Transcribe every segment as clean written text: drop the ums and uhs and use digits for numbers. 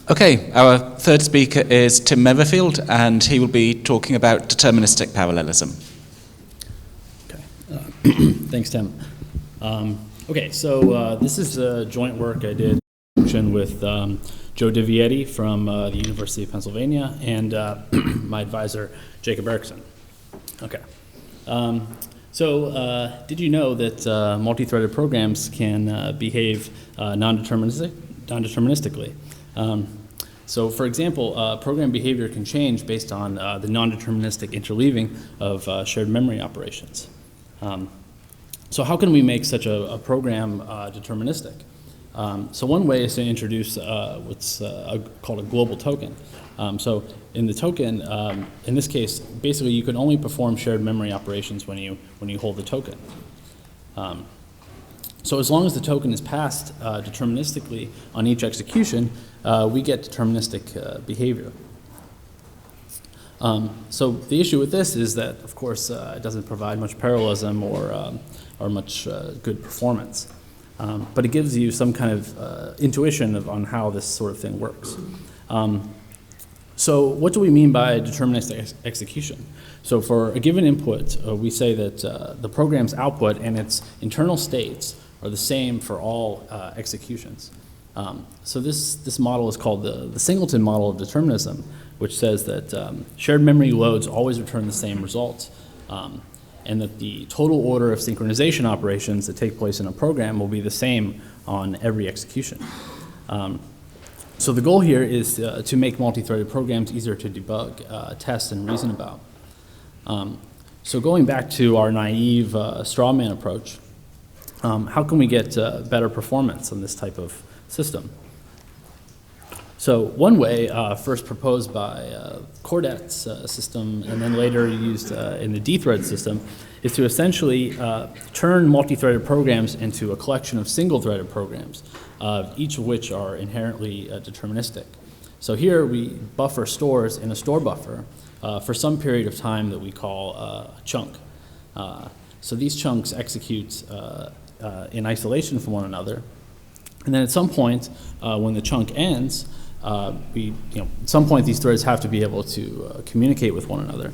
Okay, our third speaker is Tim Merrifield, and he will be talking about deterministic parallelism. Okay, thanks, Tim. Okay, so this is joint work I did with Joe Devietti from the University of Pennsylvania and my advisor, Jakob Eriksson. Okay. Did you know that multi-threaded programs can behave non-deterministically? So, for example, program behavior can change based on the non-deterministic interleaving of shared memory operations. So how can we make such a program deterministic? So one way is to introduce what's called a global token. So in the token, in this case, basically you can only perform shared memory operations when you hold the token. So as long as the token is passed deterministically on each execution, we get deterministic behavior. So the issue with this is that, of course, it doesn't provide much parallelism or much good performance. But it gives you some kind of intuition on how this sort of thing works. So what do we mean by deterministic execution? So for a given input, we say that the program's output and its internal states are the same for all executions. So this model is called the singleton model of determinism, which says that shared memory loads always return the same results, and that the total order of synchronization operations that take place in a program will be the same on every execution. So the goal here is to make multi-threaded programs easier to debug, test, and reason about. So going back to our naive strawman approach, how can we get better performance on this type of system? So one way, first proposed by Cordet's system and then later used in the D-thread system, is to essentially turn multi-threaded programs into a collection of single-threaded programs, each of which are inherently deterministic. So here we buffer stores in a store buffer for some period of time that we call a chunk. So these chunks execute in isolation from one another, and then at some point when the chunk ends, at some point these threads have to be able to communicate with one another.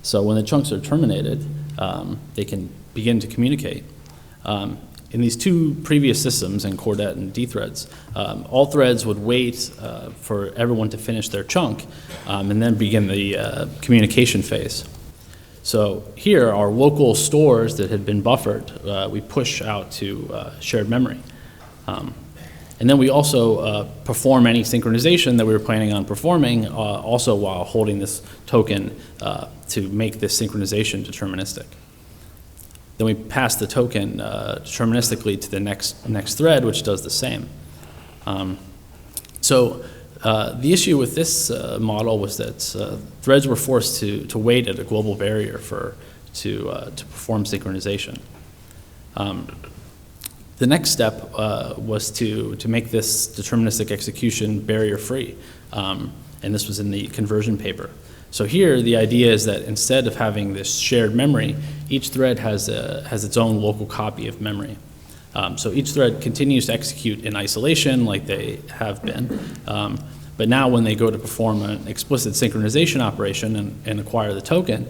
So when the chunks are terminated, they can begin to communicate. In these two previous systems, in Cordet and D-threads, all threads would wait for everyone to finish their chunk and then begin the communication phase. So here are local stores that had been buffered. We push out to shared memory. And then we also perform any synchronization that we were planning on performing, also while holding this token to make this synchronization deterministic. Then we pass the token deterministically to the next thread, which does the same. So the issue with this model was that threads were forced to wait at a global barrier to perform synchronization. The next step was to make this deterministic execution barrier-free, and this was in the conversion paper. So here, the idea is that instead of having this shared memory, each thread has its own local copy of memory. So each thread continues to execute in isolation like they have been, but now when they go to perform an explicit synchronization operation and acquire the token,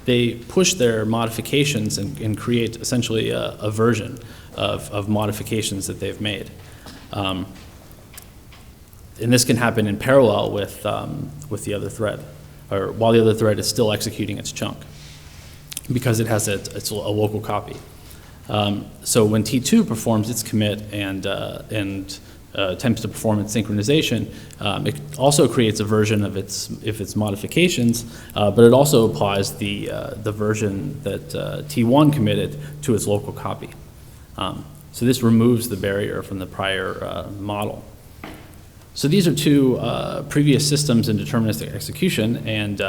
they push their modifications and create essentially a version of modifications that they've made. And this can happen in parallel with the other thread, or while the other thread is still executing its chunk, because it has a local copy. So when T2 performs its commit and attempts to perform its synchronization, it also creates a version of its modifications, but it also applies the version that T1 committed to its local copy. So this removes the barrier from the prior model. So these are two previous systems in deterministic execution, and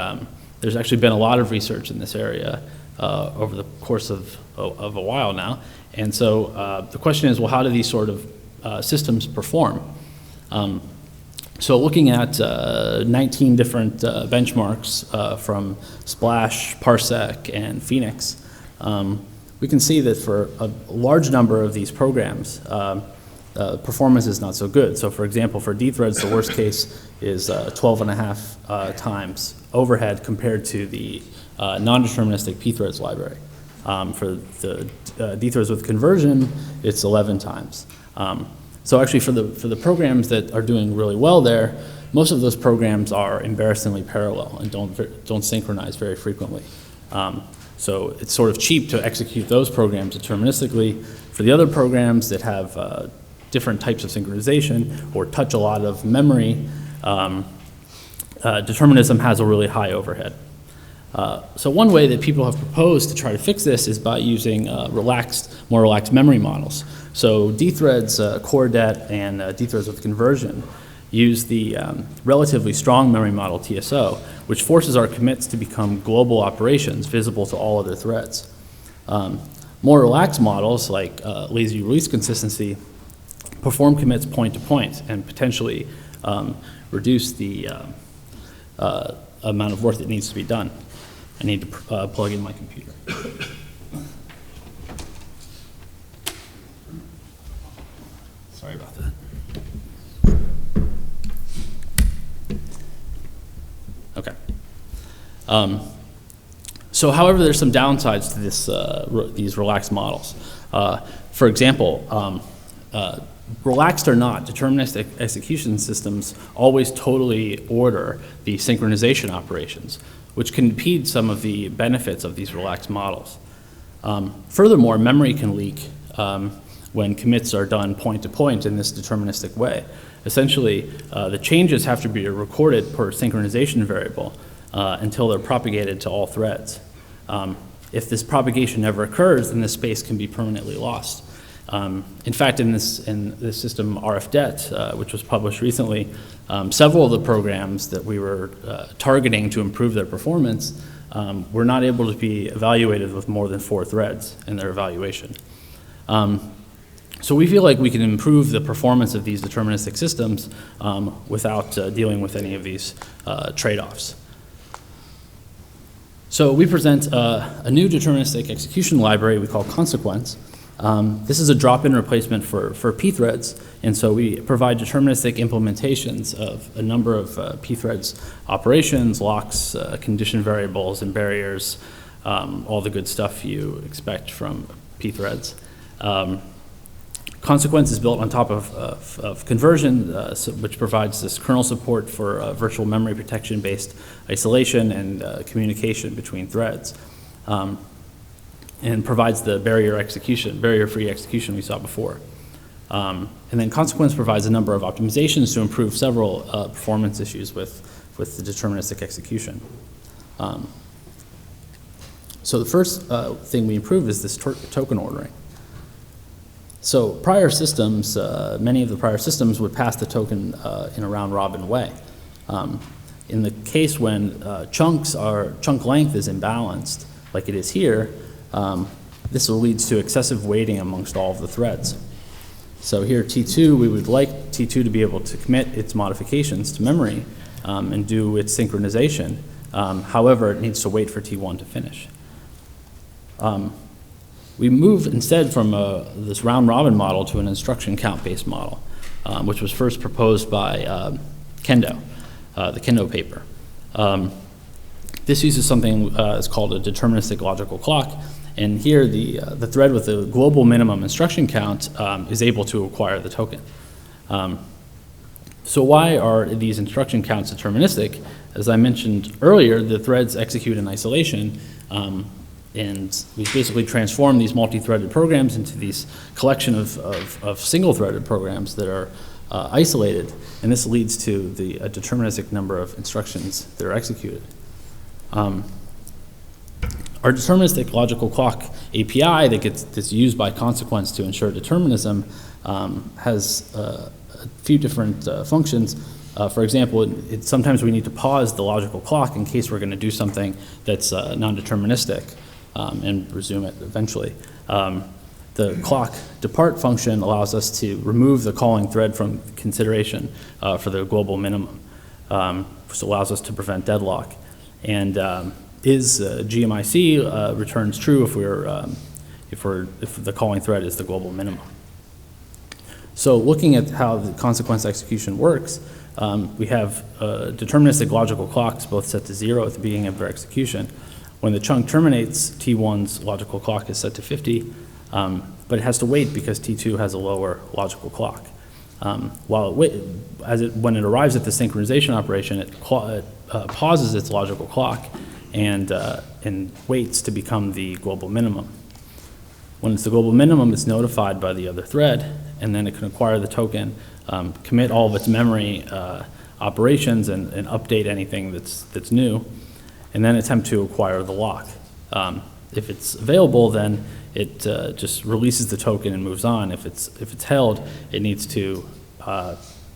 there's actually been a lot of research in this area over the course of a while now. And so the question is, well, how do these sort of systems perform? So looking at 19 different benchmarks from SPLASH, PARSEC, and Phoenix, we can see that for a large number of these programs, performance is not so good. So for example, for D-threads, the worst case is 12.5 times overhead compared to the non-deterministic pthreads library. For the D-threads with conversion, it's 11 times. So actually for the programs that are doing really well there, most of those programs are embarrassingly parallel and don't synchronize very frequently. So it's sort of cheap to execute those programs deterministically. For the other programs that have different types of synchronization or touch a lot of memory, determinism has a really high overhead. So one way that people have proposed to try to fix this is by using more relaxed memory models. So D-threads, core det, and D-threads with conversion use the relatively strong memory model TSO, which forces our commits to become global operations visible to all other threads. More relaxed models like lazy release consistency perform commits point to point and potentially reduce the amount of work that needs to be done. I need to plug in my computer. Sorry about that. Okay. So however, there's some downsides to this, these relaxed models. For example, relaxed or not, deterministic execution systems always totally order the synchronization operations, which can impede some of the benefits of these relaxed models. Furthermore, memory can leak when commits are done point to point in this deterministic way. Essentially, the changes have to be recorded per synchronization variable until they're propagated to all threads. If this propagation never occurs, then the space can be permanently lost. In fact, in this system RFDET, which was published recently, several of the programs that we were targeting to improve their performance were not able to be evaluated with more than 4 threads in their evaluation. So we feel like we can improve the performance of these deterministic systems without dealing with any of these trade-offs. So we present a new deterministic execution library we call Consequence. This is a drop-in replacement for pthreads, and so we provide deterministic implementations of a number of pthreads operations, locks, condition variables, and barriers, all the good stuff you expect from pthreads. Consequence is built on top of conversion, which provides this kernel support for virtual memory protection-based isolation and communication between threads. And provides the barrier-free execution we saw before. And then Consequence provides a number of optimizations to improve several performance issues with the deterministic execution. So the first thing we improved is this token ordering. So prior systems, many of the prior systems would pass the token in a round-robin way. In the case when chunk length is imbalanced, like it is here, this leads to excessive weighting amongst all of the threads. So here T2, we would like T2 to be able to commit its modifications to memory and do its synchronization. However, it needs to wait for T1 to finish. We move instead from this round-robin model to an instruction count-based model, which was first proposed by Kendo, the Kendo paper. This uses something that's called a deterministic logical clock, and here the thread with the global minimum instruction count is able to acquire the token. So why are these instruction counts deterministic? As I mentioned earlier, the threads execute in isolation, and we basically transform these multi-threaded programs into these collection of single-threaded programs that are isolated, and this leads to a deterministic number of instructions that are executed. Our deterministic logical clock API that's used by Consequence to ensure determinism has a few different functions. For example, sometimes we need to pause the logical clock in case we're going to do something that's non-deterministic and resume it eventually. The clock depart function allows us to remove the calling thread from consideration for the global minimum, which allows us to prevent deadlock. And GMIC returns true if the calling thread is the global minimum. So looking at how the consequence execution works, we have deterministic logical clocks both set to 0 at the beginning of their execution. When the chunk terminates, T1's logical clock is set to 50, but it has to wait because T2 has a lower logical clock. When it arrives at the synchronization operation, it pauses its logical clock and waits to become the global minimum. When it's the global minimum, it's notified by the other thread, and then it can acquire the token, commit all of its memory operations, and update anything that's new, and then attempt to acquire the lock. If it's available, then it just releases the token and moves on. If it's held, it needs to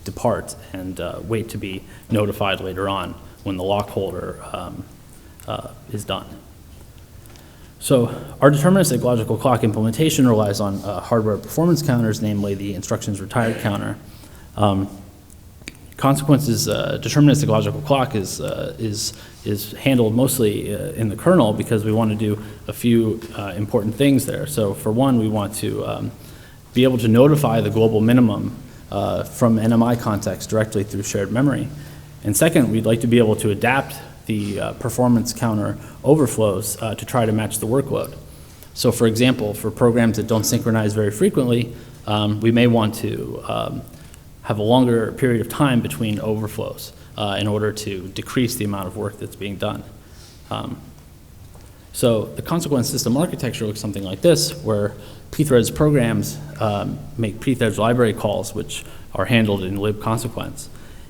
depart and wait to be notified later on when the lock holder is done. So our deterministic logical clock implementation relies on hardware performance counters, namely the instructions retired counter. Consequences, deterministic logical clock is handled mostly in the kernel because we want to do a few important things there. So for one, we want to be able to notify the global minimum from NMI context directly through shared memory. And second, we'd like to be able to adapt the performance counter overflows to try to match the workload. So for example, for programs that don't synchronize very frequently, we may want to have a longer period of time between overflows in order to decrease the amount of work that's being done. So the consequence system architecture looks something like this, where pthreads programs make pthreads library calls, which are handled in libconsequence.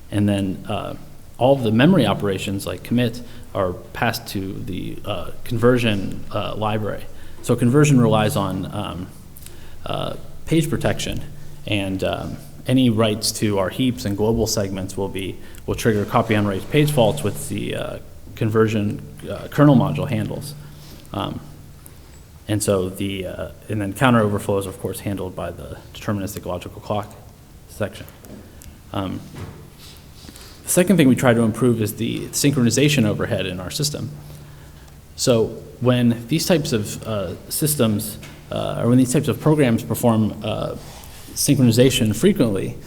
And then all of the memory operations, like commit, are passed to the conversion library. So conversion relies on page protection, and any writes to our heaps and global segments will trigger copy on write page faults, with the conversion kernel module handles. And so and then counter overflows, of course, handled by the deterministic logical clock section. The second thing we try to improve is the synchronization overhead in our system. So when these types of systems, or when these types of programs perform synchronization frequently,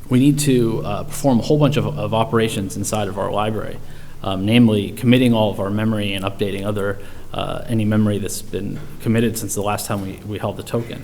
we need to perform a whole bunch of operations inside of our library, namely committing all of our memory and updating any memory that's been committed since the last time we held the token.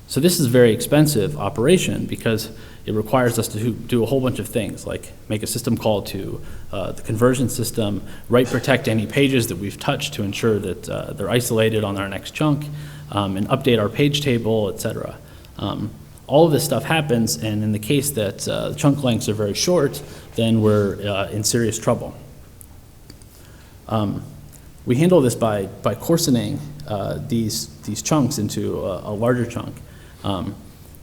So this is a very expensive operation because it requires us to do a whole bunch of things, like make a system call to the conversion system, write protect any pages that we've touched to ensure that they're isolated on our next chunk, and update our page table, etc. All of this stuff happens, and in the case that the chunk lengths are very short, then we're in serious trouble. We handle this by coarsening these chunks into a larger chunk.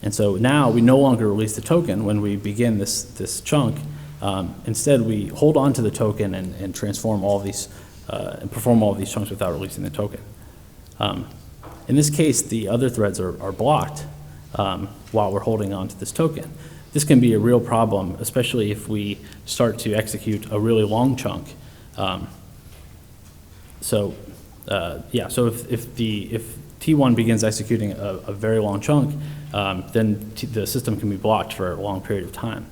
And so now we no longer release the token when we begin this chunk. Instead, we hold on to the token and transform all of these and perform all of these chunks without releasing the token. In this case, the other threads are blocked while we're holding on to this token. This can be a real problem, especially if we start to execute a really long chunk. So if T1 begins executing a very long chunk, then the system can be blocked for a long period of time.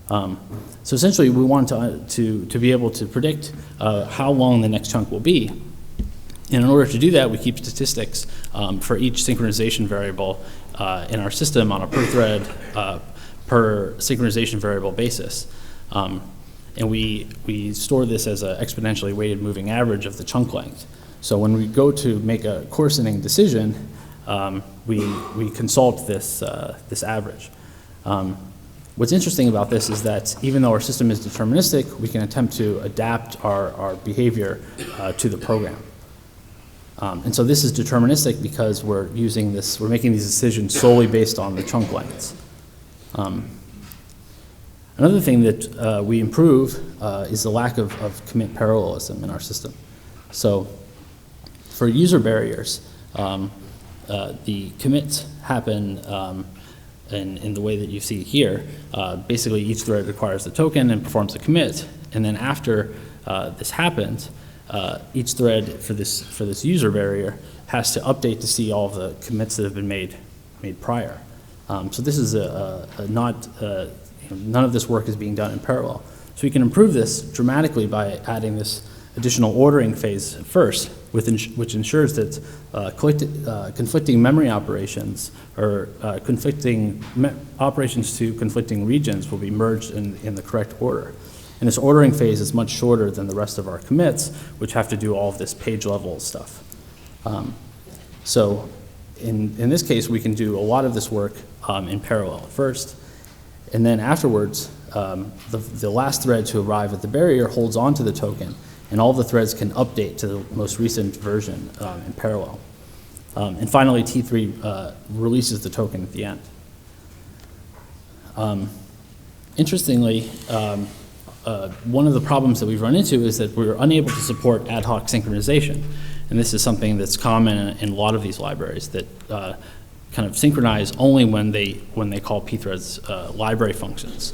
So essentially, we want to be able to predict how long the next chunk will be. And in order to do that, we keep statistics for each synchronization variable in our system on a per thread, per synchronization variable basis. And we store this as an exponentially weighted moving average of the chunk length. So when we go to make a coarsening decision, we consult this average. What's interesting about this is that even though our system is deterministic, we can attempt to adapt our behavior to the program. And so this is deterministic because we're making these decisions solely based on the chunk lengths. Another thing that we improve is the lack of commit parallelism in our system. So for user barriers, the commits happen in the way that you see here. Basically, each thread requires the token and performs a commit. And then after this happens, each thread for this user barrier has to update to see all of the commits that have been made made prior. So this is none of this work is being done in parallel. So we can improve this dramatically by adding this additional ordering phase first, which ensures that conflicting memory operations or operations to conflicting regions will be merged in the correct order. And this ordering phase is much shorter than the rest of our commits, which have to do all of this page level stuff. So in this case, we can do a lot of this work in parallel first, and then afterwards, the last thread to arrive at the barrier holds onto the token, and all the threads can update to the most recent version in parallel. And finally, T3 releases the token at the end. Interestingly, one of the problems that we've run into is that we're unable to support ad hoc synchronization. And this is something that's common in a lot of these libraries that kind of synchronize only when they call pthreads library functions.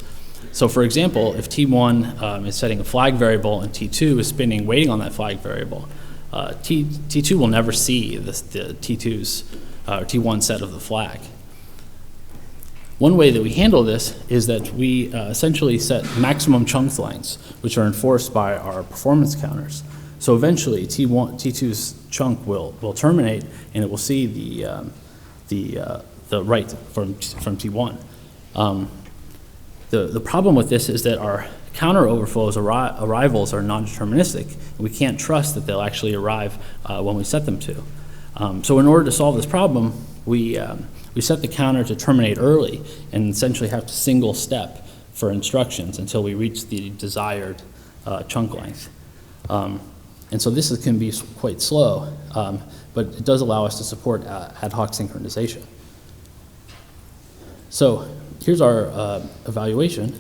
So for example, if T1 is setting a flag variable and T2 is spinning waiting on that flag variable, T2 will never see the T2's T1 set of the flag. One way that we handle this is that we essentially set maximum chunk lengths, which are enforced by our performance counters. So eventually, T2's chunk will terminate, and it will see the write from T1. The problem with this is that our counter overflows arrivals are non-deterministic, and we can't trust that they'll actually arrive when we set them to. So in order to solve this problem, we set the counter to terminate early and essentially have to single step for instructions until we reach the desired chunk length. And so this can be quite slow, but it does allow us to support ad hoc synchronization. So here's our evaluation.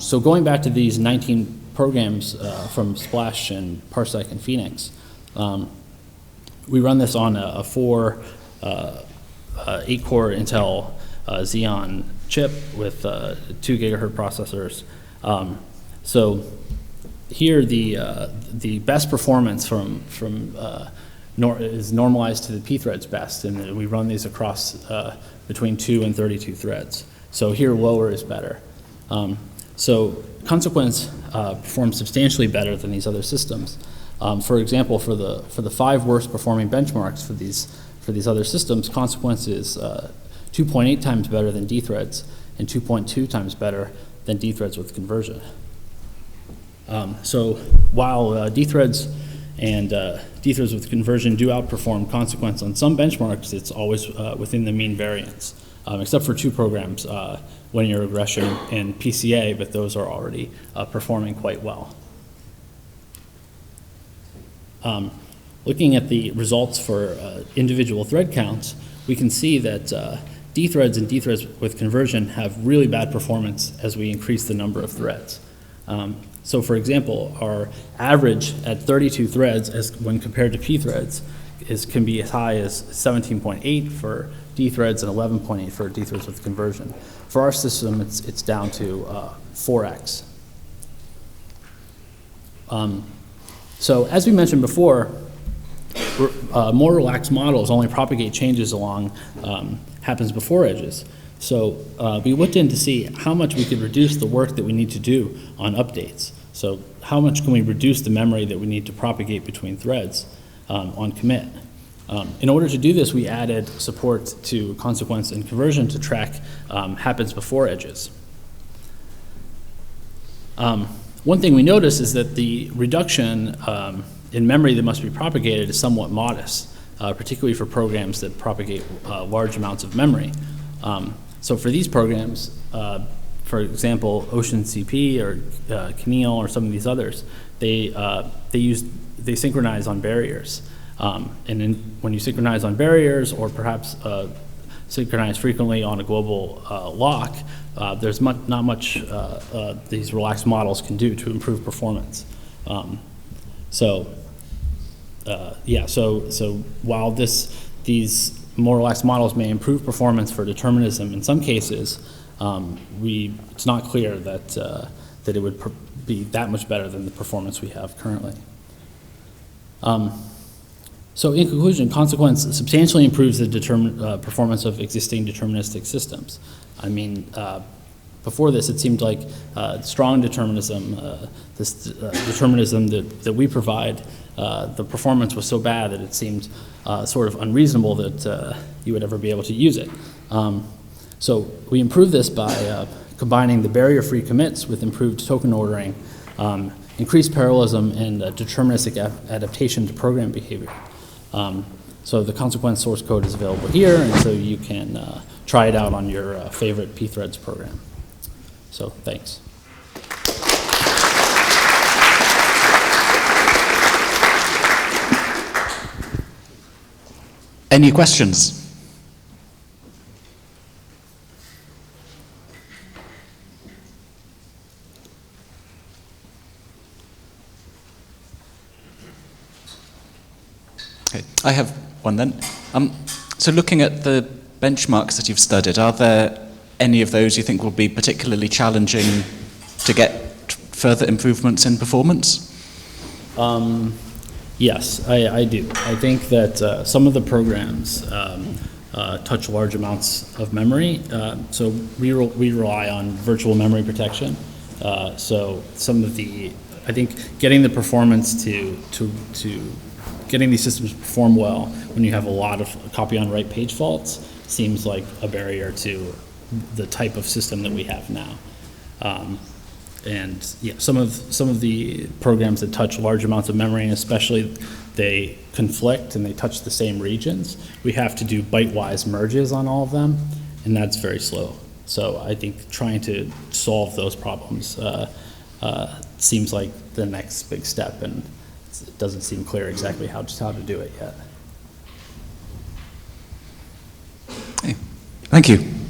So going back to these 19 programs from Splash and PARSEC and Phoenix, we run this on a 8-core Intel Xeon chip with 2 gigahertz processors. So here the best performance is normalized to the pthreads best, and we run these across between 2 and 32 threads. So here lower is better. So consequence performs substantially better than these other systems. For example, for the 5 worst performing benchmarks for these other systems, consequence is 2.8 times better than dthreads and 2.2 times better than dthreads with conversion. So while dthreads and dthreads with conversion do outperform consequence on some benchmarks, it's always within the mean variance, except for 2 programs, linear regression and PCA, but those are already performing quite well. Looking at the results for individual thread counts, we can see that dthreads and dthreads with conversion have really bad performance as we increase the number of threads. So for example, our average at 32 threads when compared to pthreads can be as high as 17.8 for dthreads and 11.8 for dthreads with conversion. For our system, it's down to 4x. So as we mentioned before, more relaxed models only propagate changes along happens before edges. So we looked in to see how much we could reduce the work that we need to do on updates. So how much can we reduce the memory that we need to propagate between threads on commit? In order to do this, we added support to consequence and conversion to track happens before edges. One thing we noticed is that the reduction in memory that must be propagated is somewhat modest, particularly for programs that propagate large amounts of memory. So for these programs, for example, OceanCP or Keneal or some of these others, they synchronize on barriers. And then when you synchronize on barriers or perhaps synchronize frequently on a global lock, there's not much these relaxed models can do to improve performance. So while these more relaxed models may improve performance for determinism in some cases, it's not clear that it would be that much better than the performance we have currently. So in conclusion, consequence substantially improves the performance of existing deterministic systems. I mean, before this, it seemed like strong determinism, this determinism that we provide, the performance was so bad that it seemed sort of unreasonable that you would ever be able to use it. So we improve this by combining the barrier-free commits with improved token ordering, increased parallelism, and deterministic adaptation to program behavior. So the consequence source code is available here, and so you can try it out on your favorite pthreads program. So thanks. Any questions? Okay, I have one then. So looking at the benchmarks that you've studied, are there any of those you think will be particularly challenging to get further improvements in performance? Yes, I do. I think that some of the programs touch large amounts of memory, so we rely on virtual memory protection. So some of the, I think getting the performance to getting these systems to perform well when you have a lot of copy on write page faults seems like a barrier to the type of system that we have now. And yeah, some of the programs that touch large amounts of memory, and especially they conflict and they touch the same regions, we have to do byte-wise merges on all of them, and that's very slow. So I think trying to solve those problems seems like the next big step, and it doesn't seem clear exactly how to do it yet. Okay. Thank you.